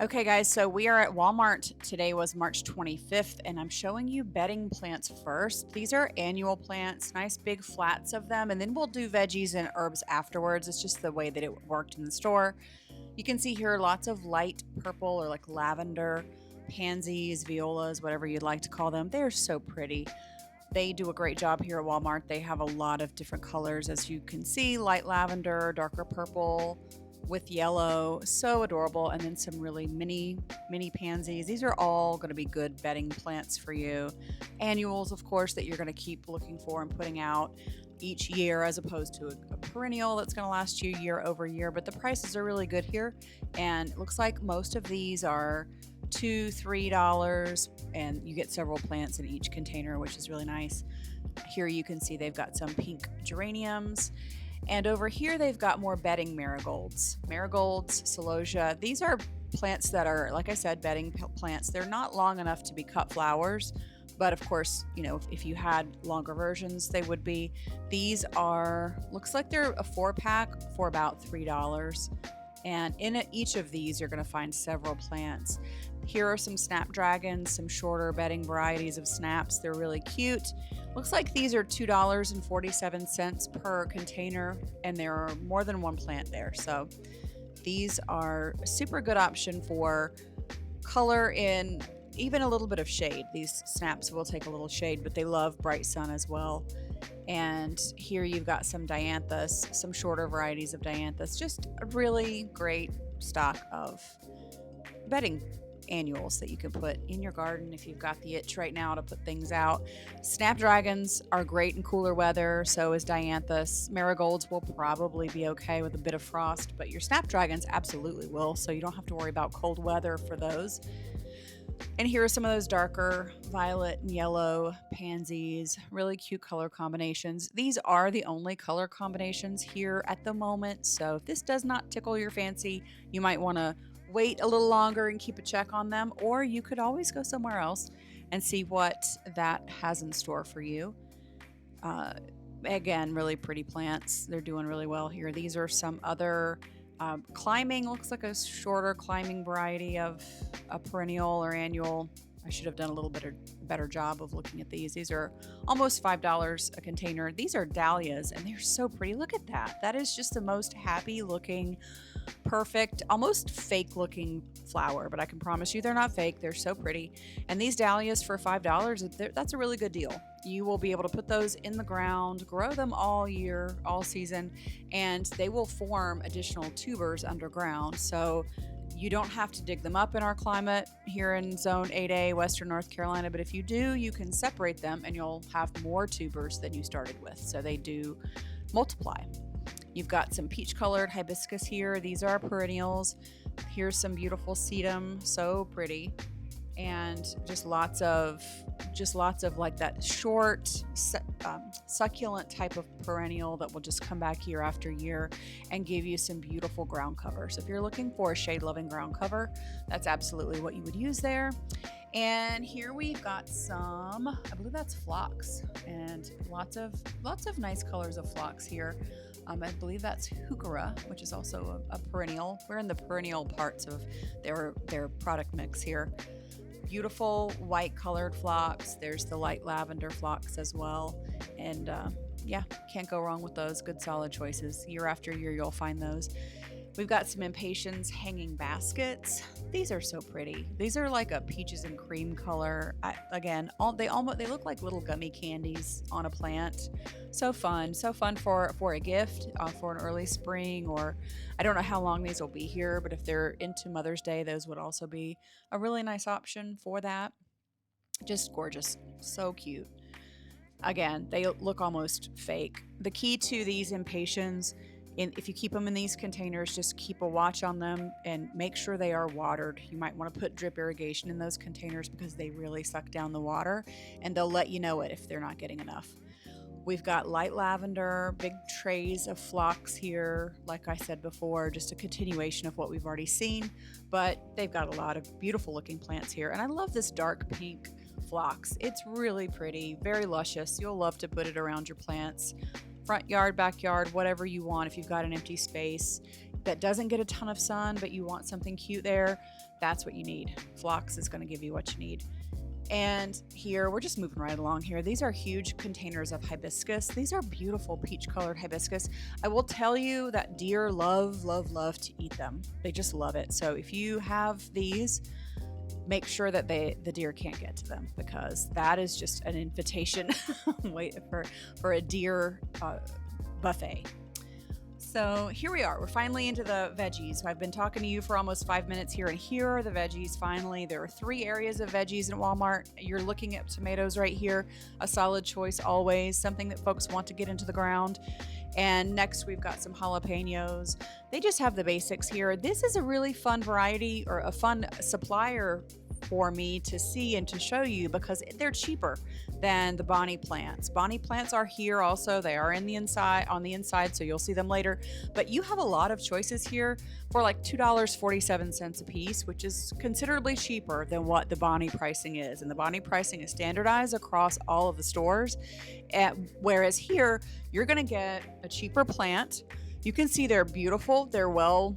Okay, guys, so we are at Walmart. Today was March 25th, and I'm showing you bedding plants first. These are annual plants, nice big flats of them, and then we'll do veggies and herbs afterwards. It's just the way that it worked in the store. You can see here lots of light purple or like lavender, pansies, violas, whatever you'd like to call them. They're so pretty. They do a great job here at Walmart. They have a lot of different colors, as you can see, light lavender, darker purple, with yellow, so adorable, and then some really mini pansies. These are all going to be good bedding plants for you. Annuals, of course, that you're going to keep looking for and putting out each year, as opposed to a perennial that's going to last you year over year. But the prices are really good here, and it looks like most of these are $2-3, and you get several plants in each container, which is really nice. Here you can see they've got some pink geraniums. And over here, they've got more bedding marigolds. Marigolds, celosia. These are plants that are, like I said, bedding plants. They're not long enough to be cut flowers, but of course, you know, if you had longer versions, they would be. These are, looks like they're a 4-pack for about $3. And in each of these, you're going to find several plants. Here are some snapdragons, some shorter bedding varieties of snaps. They're really cute. Looks like these are $2.47 per container, and there are more than one plant there. So these are a super good option for color in even a little bit of shade. These snaps will take a little shade, but they love bright sun as well. And here you've got some dianthus, some shorter varieties of dianthus, just a really great stock of bedding annuals that you can put in your garden if you've got the itch right now to put things out. Snapdragons are great in cooler weather, so is dianthus. Marigolds will probably be okay with a bit of frost, but your snapdragons absolutely will, so you don't have to worry about cold weather for those. And here are some of those darker violet and yellow pansies, really cute color combinations. These are the only color combinations here at the moment, so if this does not tickle your fancy, you might want to wait a little longer and keep a check on them, or you could always go somewhere else and see what that has in store for you. Again, really pretty plants. They're doing really well here. These are some other climbing, looks like a shorter climbing variety of a perennial or annual. I should have done a little bit better job of looking at these. These are almost $5 a container. These are dahlias, and they're so pretty. Look at that. That is just the most happy looking, perfect, almost fake looking flower, but I can promise you they're not fake. They're so pretty. And these dahlias for $5, that's a really good deal. You will be able to put those in the ground, grow them all year, all season, and they will form additional tubers underground. So you don't have to dig them up in our climate here in Zone 8A, Western North Carolina, but if you do, you can separate them and you'll have more tubers than you started with. So they do multiply. You've got some peach-colored hibiscus here. These are perennials. Here's some beautiful sedum, so pretty. And just lots of like that short, succulent type of perennial that will just come back year after year and give you some beautiful ground cover. So if you're looking for a shade-loving ground cover, that's absolutely what you would use there. And here we've got some, I believe that's phlox, and lots of nice colors of phlox here. I believe that's heuchera, which is also a perennial. We're in the perennial parts of their product mix here. Beautiful white colored phlox. There's the light lavender phlox as well. And yeah, can't go wrong with those. Good solid choices. Year after year, you'll find those. We've got some impatiens hanging baskets. These are so pretty. These are like a peaches and cream color. They look like little gummy candies on a plant. So fun for a gift for an early spring, or I don't know how long these will be here, but if they're into Mother's Day, those would also be a really nice option for that. Just gorgeous, so cute. Again, they look almost fake. The key to these impatiens, if you keep them in these containers, just keep a watch on them and make sure they are watered. You might want to put drip irrigation in those containers because they really suck down the water, and they'll let you know it if they're not getting enough. We've got light lavender, big trays of phlox here. Like I said before, just a continuation of what we've already seen, but they've got a lot of beautiful looking plants here. And I love this dark pink phlox. It's really pretty, very luscious. You'll love to put it around your plants. Front yard, backyard, whatever you want. If you've got an empty space that doesn't get a ton of sun, but you want something cute there, that's what you need. Phlox is going to give you what you need. And here, we're just moving right along here. These are huge containers of hibiscus. These are beautiful peach colored hibiscus. I will tell you that deer love, love, love to eat them. They just love it. So if you have these, make sure that the deer can't get to them, because that is just an invitation wait for a deer buffet. So here we are. We're finally into the veggies. So I've been talking to you for almost 5 minutes here, and here are the veggies finally. There are 3 areas of veggies in Walmart. You're looking at tomatoes right here, a solid choice always, something that folks want to get into the ground. And next we've got some jalapenos. They just have the basics here. This is a really fun variety, or a fun supplier for me to see and to show you, because they're cheaper than the Bonnie plants. Bonnie plants are here also. They are on the inside, so you'll see them later. But you have a lot of choices here for like $2.47 a piece, which is considerably cheaper than what the Bonnie pricing is. And the Bonnie pricing is standardized across all of the stores. Whereas here, you're going to get a cheaper plant. You can see they're beautiful. They're well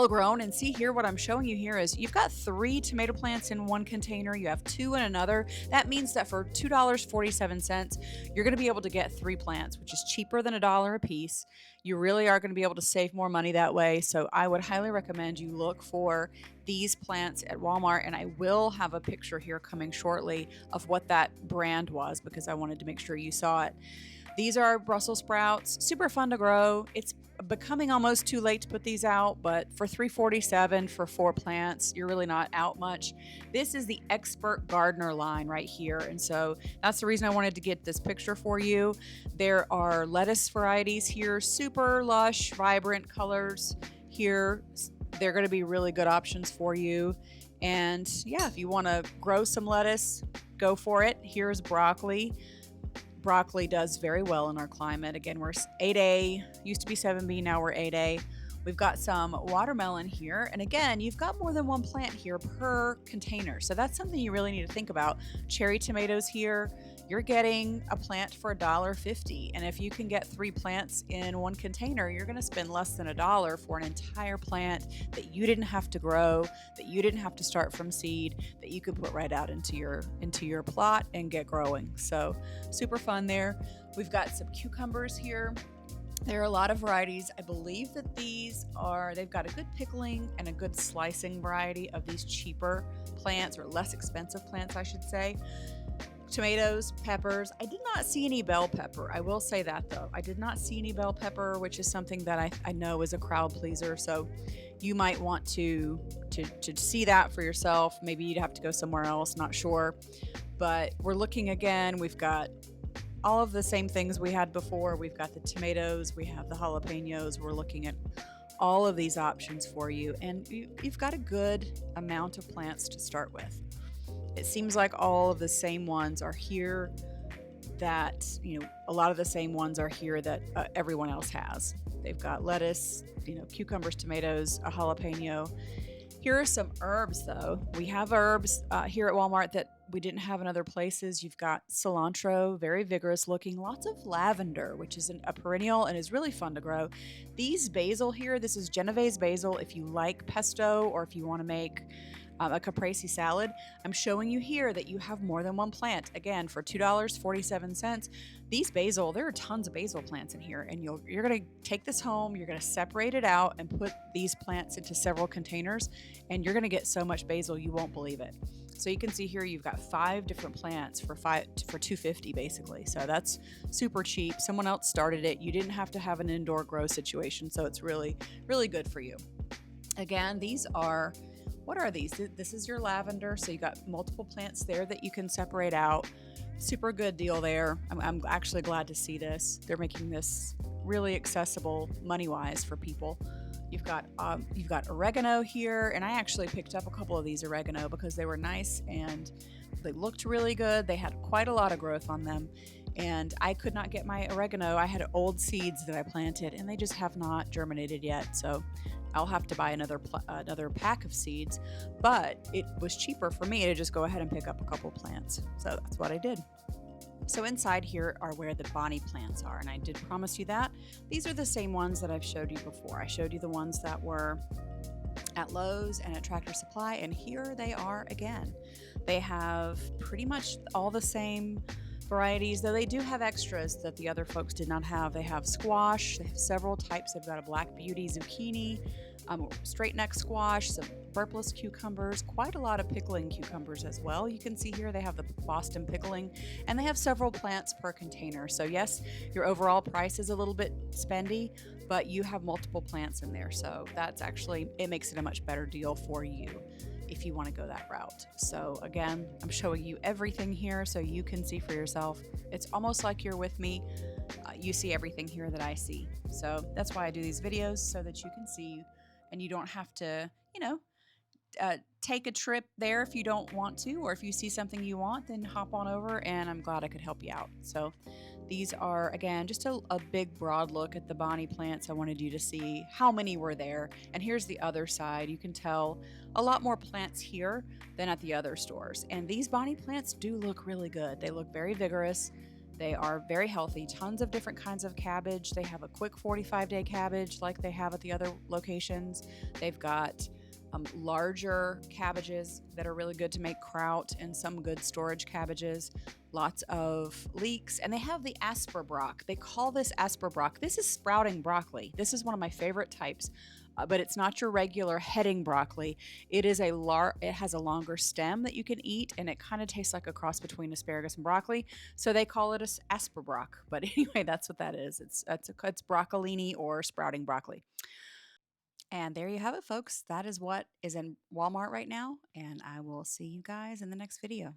grown. And see here, what I'm showing you here is you've got 3 tomato plants in one container. You have 2 in another. That means that for $2.47, you're going to be able to get 3 plants, which is cheaper than $1 a piece. You really are going to be able to save more money that way. So I would highly recommend you look for these plants at Walmart. And I will have a picture here coming shortly of what that brand was, because I wanted to make sure you saw it. These are Brussels sprouts, super fun to grow. It's becoming almost too late to put these out, but for $3.47 for 4 plants, you're really not out much. This is the Expert Gardener line right here, and so that's the reason I wanted to get this picture for you. There are lettuce varieties here, super lush, vibrant colors here. They're going to be really good options for you. And yeah, if you want to grow some lettuce, go for it. Here's broccoli. Broccoli does very well in our climate. Again, we're 8A, used to be 7B, now we're 8A. We've got some watermelon here. And again, you've got more than one plant here per container. So that's something you really need to think about. Cherry tomatoes here, you're getting a plant for $1.50. And if you can get 3 plants in one container, you're going to spend less than $1 for an entire plant that you didn't have to grow, that you didn't have to start from seed, that you could put right out into your plot and get growing. So super fun there. We've got some cucumbers here. There are a lot of varieties. I believe that they've got a good pickling and a good slicing variety of these cheaper plants, or less expensive plants, I should say. Tomatoes, peppers. I did not see any bell pepper. I will say that though. I did not see any bell pepper, which is something that I know is a crowd pleaser. So you might want to see that for yourself. Maybe you'd have to go somewhere else, not sure. But we're looking again. We've got all of the same things we had before. We've got the tomatoes, we have the jalapenos. We're looking at all of these options for you. And you've got a good amount of plants to start with. It seems like all of the same ones are here that, a lot of the same ones are here that everyone else has. They've got lettuce, cucumbers, tomatoes, a jalapeno. Here are some herbs though. We have herbs here at Walmart that we didn't have in other places. You've got cilantro, very vigorous looking, lots of lavender, which is a perennial and is really fun to grow. These basil here, this is Genovese basil. If you like pesto, or if you want to make a caprese salad, I'm showing you here that you have more than one plant. Again, for $2.47. These basil, there are tons of basil plants in here, and you're going to take this home, you're going to separate it out and put these plants into several containers, and you're going to get so much basil you won't believe it. So you can see here you've got 5 different plants for $2.50 basically. So that's super cheap. Someone else started it. You didn't have to have an indoor grow situation, so it's really, really good for you. Again, what are these? This is your lavender. So you got multiple plants there that you can separate out. Super good deal there. I'm actually glad to see this. They're making this really accessible money-wise for people. You've got oregano here, and I actually picked up a couple of these oregano because they were nice and they looked really good. They had quite a lot of growth on them, and I could not get my oregano. I had old seeds that I planted, and they just have not germinated yet. So I'll have to buy another pack of seeds, but it was cheaper for me to just go ahead and pick up a couple plants. So that's what I did. So inside here are where the Bonnie plants are, and I did promise you that. These are the same ones that I've showed you before. I showed you the ones that were at Lowe's and at Tractor Supply, and here they are again. They have pretty much all the same varieties, though they do have extras that the other folks did not have. They have squash, they have several types. They've got a black beauty zucchini, straight neck squash, some purpless cucumbers, quite a lot of pickling cucumbers as well. You can see here they have the Boston pickling, and they have several plants per container. So yes, your overall price is a little bit spendy, but you have multiple plants in there. So that's actually, it makes it a much better deal for you if you want to go that route. So again, I'm showing you everything here so you can see for yourself. It's almost like you're with me. You see everything here that I see. So that's why I do these videos, so that you can see and you don't have to, take a trip there if you don't want to, or if you see something you want, then hop on over, and I'm glad I could help you out. So these are, again, just a big broad look at the Bonnie plants. I wanted you to see how many were there. And here's the other side. You can tell a lot more plants here than at the other stores. And these Bonnie plants do look really good. They look very vigorous. They are very healthy. Tons of different kinds of cabbage. They have a quick 45-day cabbage like they have at the other locations. They've got larger cabbages that are really good to make kraut, and some good storage cabbages, lots of leeks, and they have the asperbrock. They call this asperbrock. This is sprouting broccoli. This is one of my favorite types, but it's not your regular heading broccoli. It is it has a longer stem that you can eat, and it kind of tastes like a cross between asparagus and broccoli. So they call it a asperbrock. But anyway, that's what that is. It's broccolini or sprouting broccoli. And there you have it, folks. That is what is in Walmart right now. And I will see you guys in the next video.